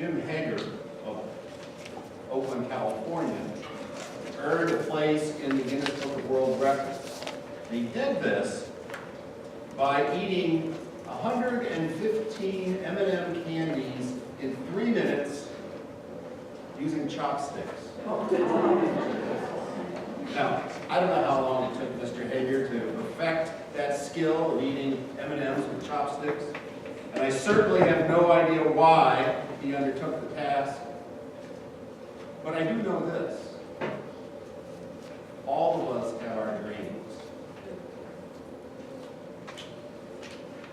Jim Hager of Oakland, California, earned a place in the Guinness Book of World Records. And he did this by eating 115 M&M candies in 3 minutes using chopsticks. Now, I don't know how long it took Mr. Hager to perfect that skill of eating M&Ms with chopsticks, and I certainly have no idea why he undertook the task, but I do know this. All of us have our dreams.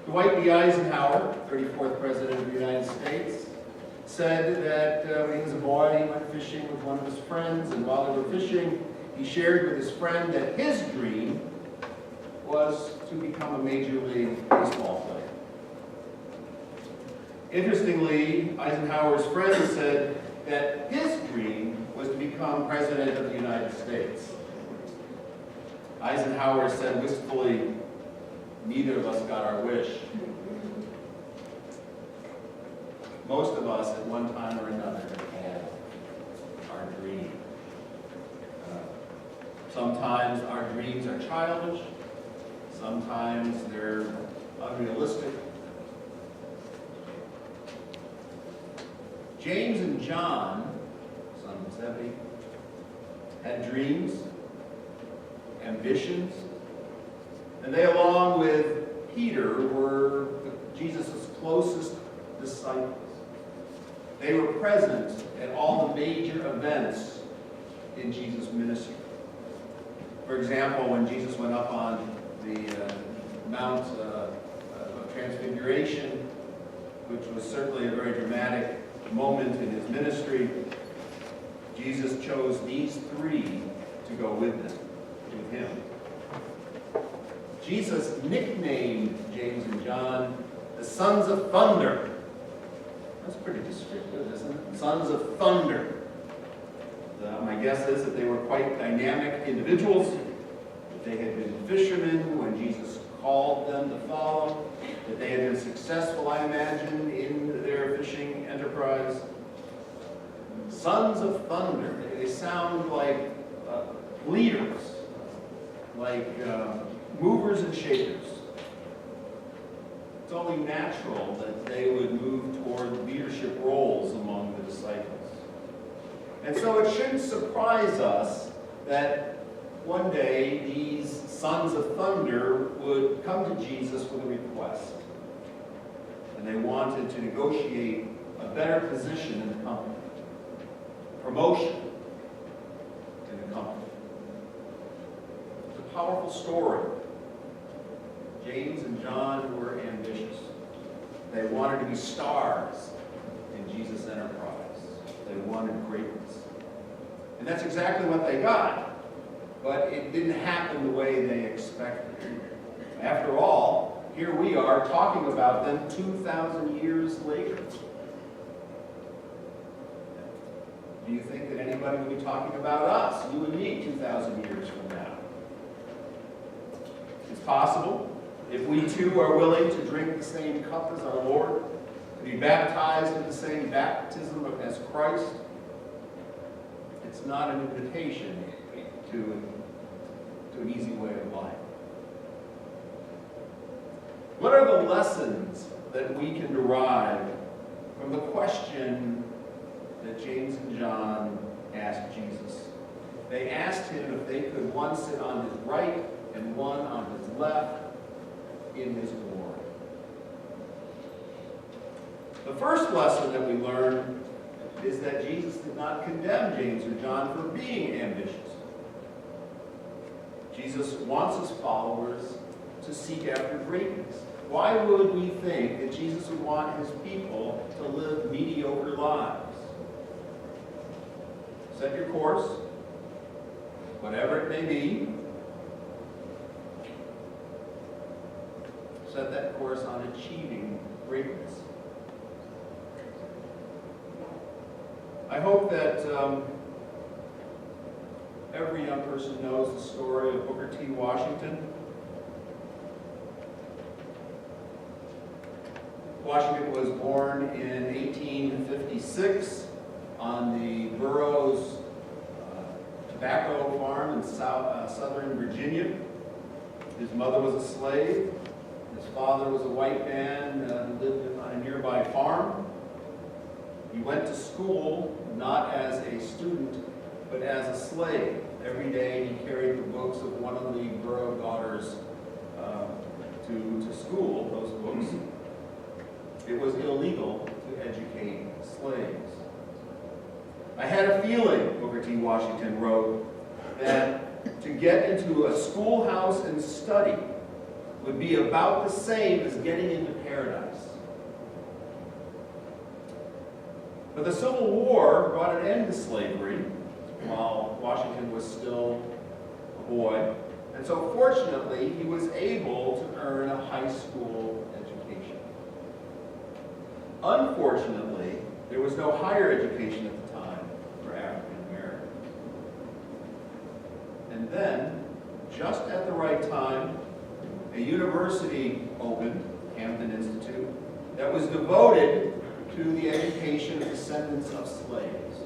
Dwight D. Eisenhower, 34th President of the United States, said that when he was a boy, he went fishing with one of his friends, and while they were fishing, he shared with his friend that his dream was to become a Major League Baseball player. Interestingly, Eisenhower's friend said that his dream was to become President of the United States. Eisenhower said wistfully, "Neither of us got our wish." Most of us at one time or another have had our dream. Sometimes our dreams are childish, sometimes they're unrealistic. James and John, sons of Zebedee, had dreams, ambitions, and they, along with Peter, were Jesus' closest disciples. They were present at all the major events in Jesus' ministry. For example, when Jesus went up on the Mount of Transfiguration, which was certainly a very dramatic moment in his ministry, Jesus chose these three to go with him. Jesus nicknamed James and John the sons of thunder. That's pretty descriptive, isn't it? Sons of thunder. My guess is that they were quite dynamic individuals, that they had been fishermen when Jesus called them to follow, that they had been successful, I imagine, in their fishing enterprise. Sons of thunder. They sound like leaders, like movers and shakers. It's only natural that they would move toward leadership roles among the disciples. And so it shouldn't surprise us that one day these sons of thunder would come to Jesus with a request. And they wanted to negotiate a better position in the company, promotion in the company. It's a powerful story. James and John were ambitious. They wanted to be stars in Jesus' enterprise. They wanted greatness. And that's exactly what they got. But it didn't happen the way they expected. After all, here we are talking about them 2,000 years later. Do you think that anybody will be talking about us, you and me, 2,000 years from now? It's possible. If we too are willing to drink the same cup as our Lord, to be baptized in the same baptism as Christ, it's not an invitation to an easy way of life. What are the lessons that we can derive from the question that James and John asked Jesus? They asked him if they could one sit on his right and one on his left in his glory. The first lesson that we learn is that Jesus did not condemn James or John for being ambitious. Jesus wants his followers to seek after greatness. Why would we think that Jesus would want his people to live mediocre lives? Set your course, whatever it may be. Set that course on achieving greatness. I hope that every young person knows the story of Booker T. Washington. Washington was born in 1856 on the Burroughs tobacco farm in southern Virginia. His mother was a slave. His father was a white man who lived on a nearby farm. He went to school not as a student, but as a slave. Every day he carried the books of one of the Burrough daughters to school, those books. It was illegal to educate slaves. I had a feeling, Booker T. Washington wrote, that to get into a schoolhouse and study would be about the same as getting into paradise. But the Civil War brought an end to slavery while Washington was still a boy. And so fortunately, he was able to earn a high school education. Unfortunately, there was no higher education at the time for African Americans. And then, just at the right time, a university opened, Hampton Institute, that was devoted to the education of descendants of slaves.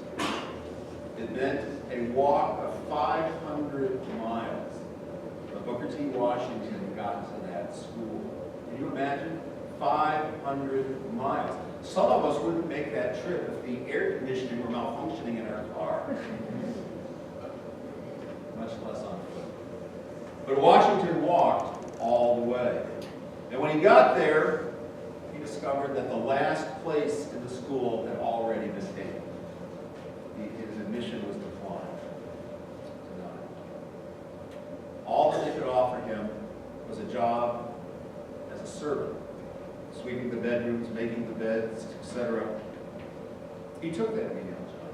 It meant a walk of 500 miles. Booker T. Washington got to that school. Can you imagine? 500 miles. Some of us wouldn't make that trip if the air conditioning were malfunctioning in our car. Much less on foot. But Washington walked all the way. And when he got there, he discovered that the last place in the school had already been taken. His admission was declined. All that they could offer him was a job as a servant, sweeping the bedrooms, making the beds, etc. He took that menial job,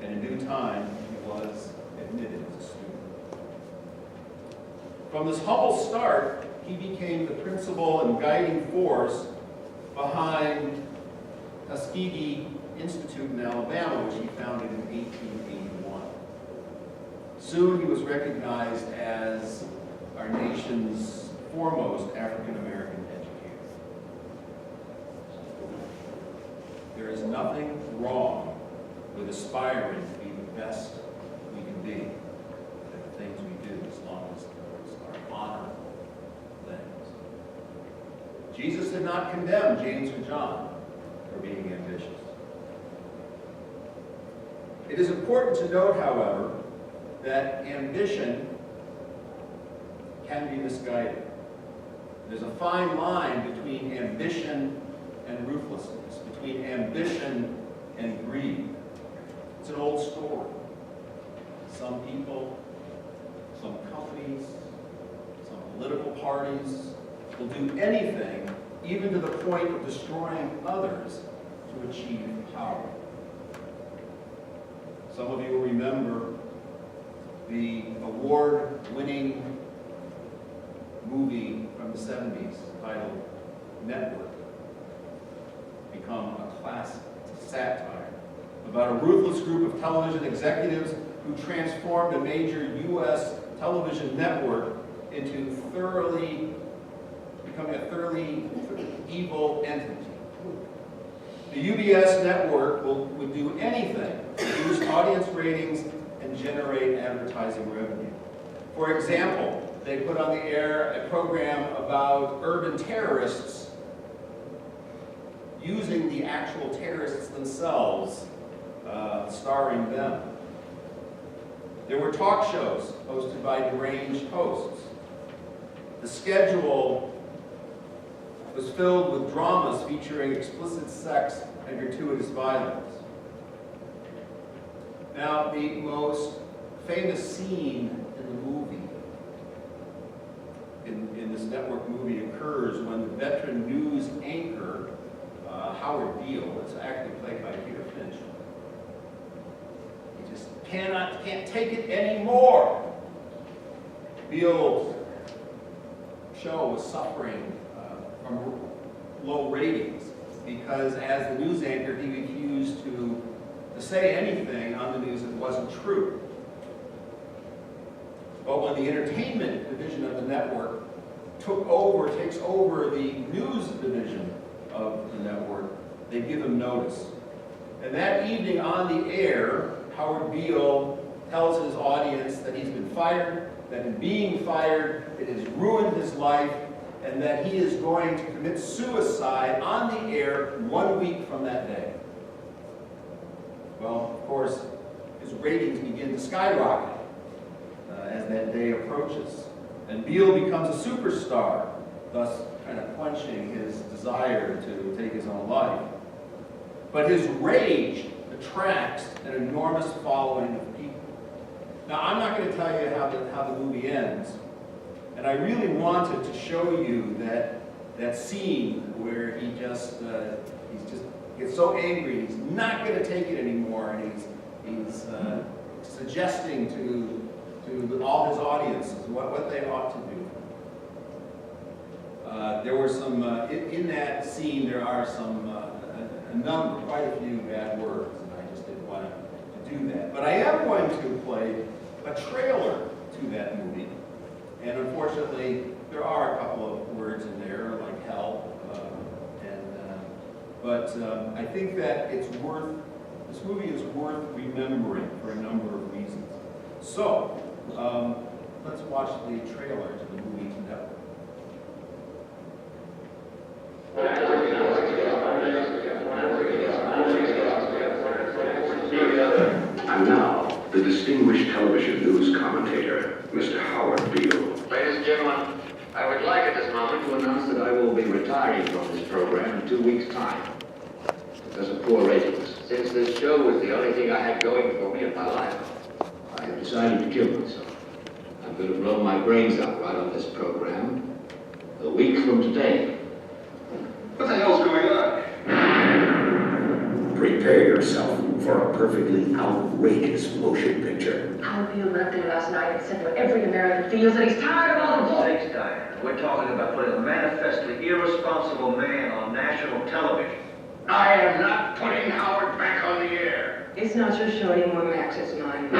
and in due time, he was admitted as a student. From this humble start, he became the principal and guiding force behind Tuskegee Institute in Alabama, which he founded in 1881. Soon he was recognized as our nation's foremost African-American educator. There is nothing wrong with aspiring to be the best we can be at the things we do, as long as those are honorable things. Jesus did not condemn James or John for being ambitious. It is important to note, however, that ambition can be misguided. There's a fine line between ambition and ruthlessness, between ambition and greed. It's an old story. Some people, some companies, some political parties will do anything, even to the point of destroying others, to achieve power. Some of you will remember the award-winning movie from the 70s titled Network, become a classic. It's a satire about a ruthless group of television executives who transformed a major U.S. television network into becoming a thoroughly evil entity. The UBS network would do anything to boost audience ratings and generate advertising revenue. For example, they put on the air a program about urban terrorists using the actual terrorists themselves, starring them. There were talk shows hosted by deranged hosts. The schedule was filled with dramas featuring explicit sex and gratuitous violence. Now, the most famous scene in the movie, in this network movie, occurs when the veteran news anchor, Howard Beale, is actually played by Peter Finch. He just can't take it anymore. Beale's show was suffering from low ratings because as the news anchor, he refused to say anything on the news that wasn't true. But when the entertainment division of the network takes over the news division They give him notice. And that evening on the air, Howard Beale tells his audience that he's been fired, that in being fired, it has ruined his life, and that he is going to commit suicide on the air 1 week from that day. Well, of course, his ratings begin to skyrocket as that day approaches. And Beale becomes a superstar, thus kind of quenching his desire to take his own life. But his rage attracts an enormous following of people. Now, I'm not going to tell you how the movie ends, and I really wanted to show you that scene where he just gets so angry, he's not going to take it anymore, and he's suggesting to all his audiences what they ought to do. There were some, in that scene, there are some, quite a few bad words, and I just didn't want to do that. But I am going to play a trailer to that movie, and unfortunately, there are a couple of words in there, like hell, but I think that this movie is worth remembering for a number of reasons. So, let's watch the trailer to the movie Network. And now, the distinguished television news commentator, Mr. Howard Beale. Ladies and gentlemen, I would like at this moment to announce that I will be retiring from this program in 2 weeks' time because of poor ratings. Since this show was the only thing I had going for me in my life, I have decided to kill myself. I'm going to blow my brains out right on this program a week from today. What the hell's going on? Prepare yourself for a perfectly outrageous motion picture. Howard Beale went up there last night and said what every American feels, that he's tired of all the bull. Thanks, Diane. We're talking about putting a manifestly irresponsible man on national television. I am not putting Howard back on the air. It's not your show anymore, Max, it's mine.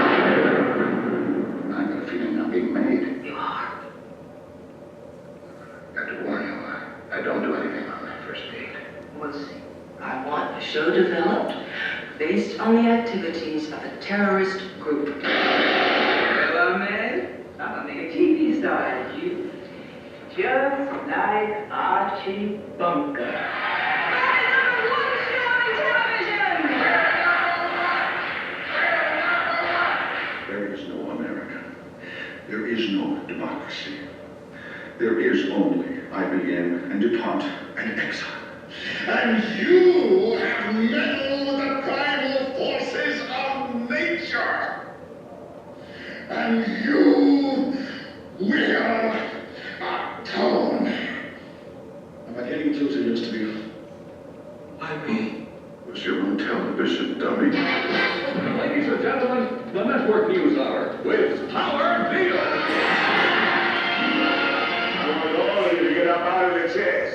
I've got a feeling I'm being made. You are. Got to warn you, I don't do anything on that first date. We'll see. I want a show developed based on the activities of a terrorist group. Hello, man. I'm gonna make a TV star out of you. Just like Archie Bunker. There is no America. There is no democracy. There is only IBM and DuPont and Exxon. And you have meddled with the primal forces of nature. And you will atone. Am I getting too serious to be? Why me? Was your own television, dummy? Ladies and gentlemen, the Network News Hour with Howard Beale. I want all of you to get up out of the chairs.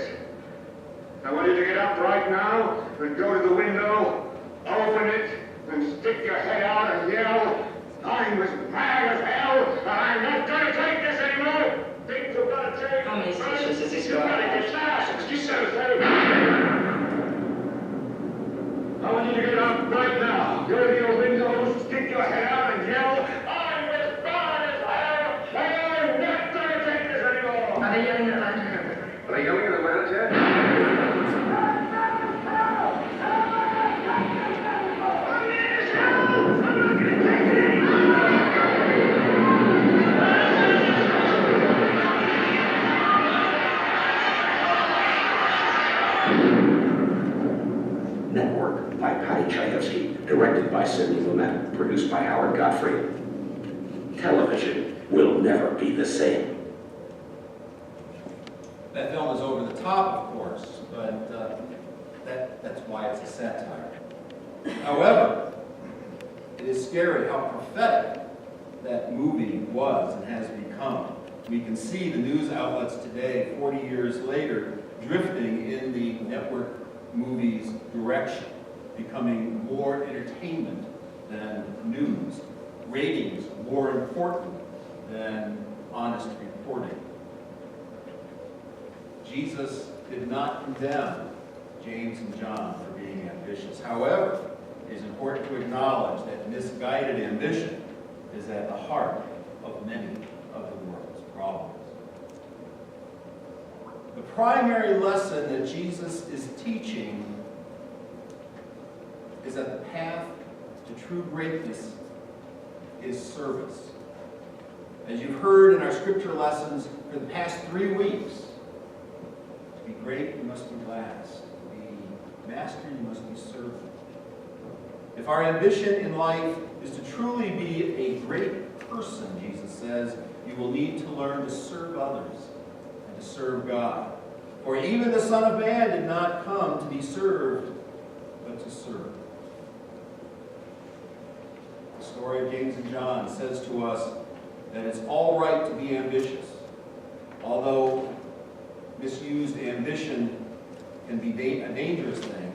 I want you to get up right now and go to the window, open it, and stick your head out and yell, I'm as mad as hell, and I'm not going to take this anymore. Things have got to change. How many stations does this You've go got to on? get fast. You said it. I want you to get up right now. Go to your windows, stick your head out and yell, I'm as mad as hell, and I'm not going to take this anymore. Are they yelling at Atlanta? Are they yelling at Atlanta? Network by Patty Chayefsky, directed by Sidney Lumet, produced by Howard Godfrey. Television will never be the same. That film is over the top, of course, but that's why it's a satire. However, it is scary how prophetic that movie was and has become. We can see the news outlets today, 40 years later, drifting in the network movie's direction, becoming more entertainment than news, ratings more important than honest reporting. Jesus did not condemn. James and John for being ambitious. However, it is important to acknowledge that misguided ambition is at the heart of many of the world's problems. The primary lesson that Jesus is teaching is that the path to true greatness is service. As you've heard in our scripture lessons for the past 3 weeks, to be great, you must be last. To be master, you must be servant. If our ambition in life is to truly be a great person, Jesus says, you will need to learn to serve others and to serve God. For even the Son of Man did not come to be served, but to serve. The story of James and John says to us that it's all right to be ambitious, although misused ambition can be a dangerous thing.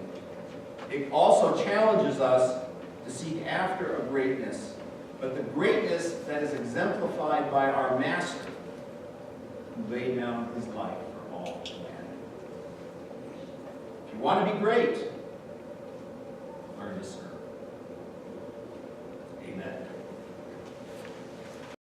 It also challenges us to seek after a greatness, but the greatness that is exemplified by our Master, who laid down his life for all humanity. If you want to be great,